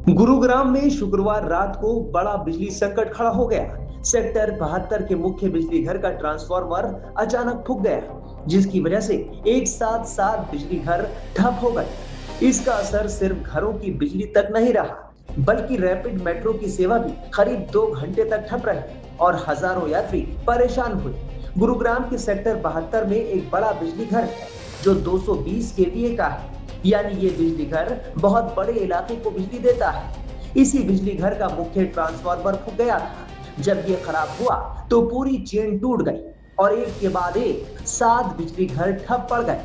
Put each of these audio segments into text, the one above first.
गुरुग्राम में शुक्रवार रात को बड़ा बिजली संकट खड़ा हो गया। सेक्टर 72 के मुख्य बिजली घर का ट्रांसफार्मर अचानक फूक गया, जिसकी वजह से एक साथ 7 बिजली घर ठप हो गए। इसका असर सिर्फ घरों की बिजली तक नहीं रहा, बल्कि रैपिड मेट्रो की सेवा भी करीब 2 घंटे तक ठप रही और हजारों यात्री परेशान हुए। गुरुग्राम के सेक्टर 72 में एक बड़ा बिजली घर है जो 220 केवीए का है, यानी ये बिजली घर बहुत बड़े इलाके को बिजली देता है। इसी बिजली घर का मुख्य ट्रांसफार्मर फूक गया था। जब ये खराब हुआ तो पूरी चेन टूट गई और एक के बाद एक 7 बिजली घर ठप पड़ गए।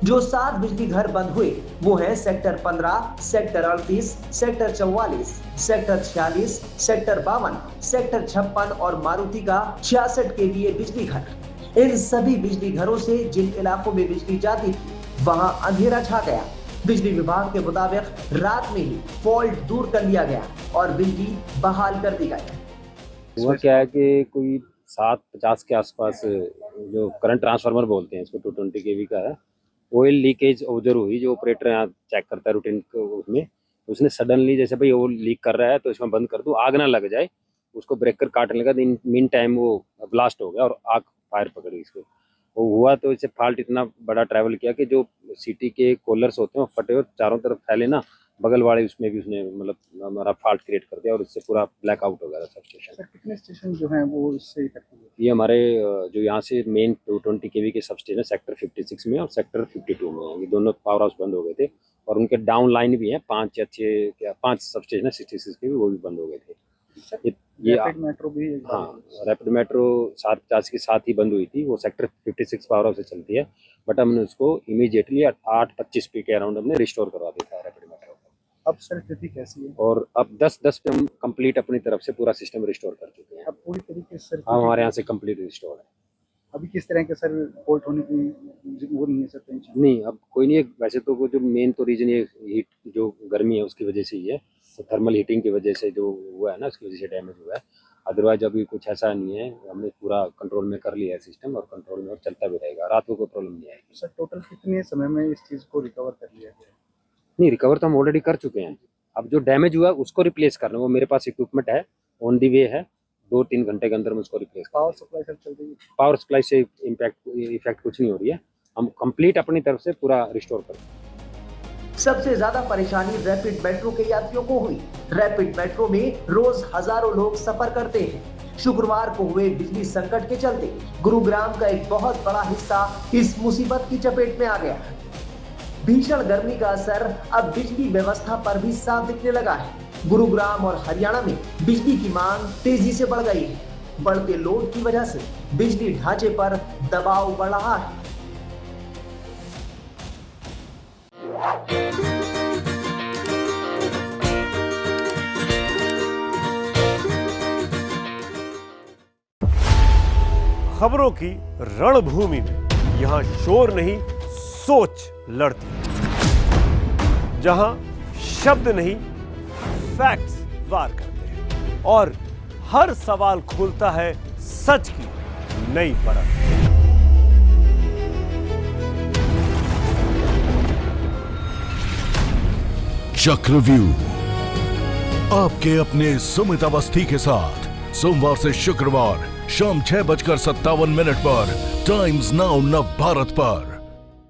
जो 7 बिजली घर बंद हुए वो है sector 15, sector 38, sector 44, sector 46, sector 52, sector 56 और मारुति का 66 केवीए बिजली घर। इन सभी बिजली घरों से जिन इलाकों में बिजली जाती थी वहां अंधेरा छा गया। बिजली विभाग के मुताबिक रात में ही फॉल्ट दूर कर लिया गया और बिजली बहाल कर दी गई। इसमें क्या है कि कोई 750 के आसपास जो करंट ट्रांसफार्मर बोलते हैं, इसको 220 केवी का है, ऑयल लीकेज ऑब्जर्व हुई। जो ऑपरेटर यहाँ चेक करता है रूटीन उसमें, उसने सडनली जैसे भाई वो लीक कर रहा है तो इसमें बंद कर दो, आग ना लग जाए, उसको ब्रेकर काटने लगा। मीन टाइम वो ब्लास्ट हो गया और आग फायर पकड़ी इसको। वो हुआ तो इससे फॉल्ट इतना बड़ा ट्रैवल किया कि जो सिटी के कॉलर्स होते हैं वो फटे और चारों तरफ फैले ना, बगल वाले उसमें भी उसने मतलब हमारा फॉल्ट क्रिएट कर दिया और इससे पूरा ब्लैकआउट हो गया सब स्टेशन। सर कितने स्टेशन जो हैं वो इससे इफेक्टेड हुए? ये हमारे जो यहाँ से मेन 220 केवी के सब स्टेशन सेक्टर 56 में और सेक्टर 52 में है। ये दोनों पावर हाउस बंद हो गए थे और उनके डाउन लाइन भी हैं 5 या 6 क्या 5 सब स्टेशन है 66 के भी, वो भी बंद हो गए थे। ये रैपिड मेट्रो भी हाँ, रैपिड मेट्रो 750 के साथ ही बंद हुई थी। वो सेक्टर 56 पावर हाउस से चलती है, बट हमने उसको इमीडिएटली 8:25 पे के अराउंड हमने रिस्टोर करवा दिया था रैपिड मेट्रो। अब सर स्थिति कैसी है? और अब 10 पे हम कंप्लीट अपनी तरफ से पूरा सिस्टम रिस्टोर कर चुके हैं। अब पूरी तरीके से हमारे यहाँ से कंप्लीट रिस्टोर है। अभी किस तरह के सर फॉल्ट होने की वो नहीं है सर टेंशन? नहीं, अब कोई नहीं है। वैसे तो वो जो मेन तो रीजन ये हीट जो गर्मी है उसकी वजह से ही है, तो थर्मल हीटिंग की वजह से जो हुआ है ना, उसकी वजह से डैमेज हुआ है। अदरवाइज अभी कुछ ऐसा नहीं है, हमने पूरा कंट्रोल में कर लिया है सिस्टम और कंट्रोल में और चलता भी रहेगा, रात को कोई प्रॉब्लम नहीं आएगी। सर टोटल कितने समय में इस चीज़ को रिकवर कर लिया गया? नहीं, रिकवर तो हम ऑलरेडी कर चुके हैं। अब जो डैमेज हुआ है उसको रिप्लेस करना, वो मेरे पास इक्विपमेंट है, ऑन दी वे है। 2-3 घंटे के अंदर में उसको रिप्लेस। पावर सप्लाई सर चल रही है? पावर सप्लाई से इफेक्ट कुछ नहीं हो रही है, हम कंप्लीट अपनी तरफ से पूरा रिस्टोर कर। सबसे ज्यादा परेशानी रैपिड मेट्रो के यात्रियों को हुई। रैपिड मेट्रो में रोज हजारों लोग सफर करते हैं। शुक्रवार को हुए बिजली संकट के चलते गुरुग्राम का एक बहुत बड़ा हिस्सा इस मुसीबत की चपेट में आ गया। भीषण गर्मी का असर अब बिजली व्यवस्था पर भी साफ दिखने लगा है। गुरुग्राम और हरियाणा में बिजली की मांग तेजी से बढ़ गई है। बढ़ते लोड की वजह से बिजली ढांचे पर दबाव बढ़ रहा है। खबरों की रणभूमि में यहां शोर नहीं सोच लड़ती है, जहां शब्द नहीं फैक्ट्स वार करते हैं और हर सवाल खोलता है सच की नई परत। चक्रव्यूह आपके अपने सुमित अवस्थी के साथ सोमवार से शुक्रवार शाम 6:57 पर टाइम्स नाउ नव भारत पर।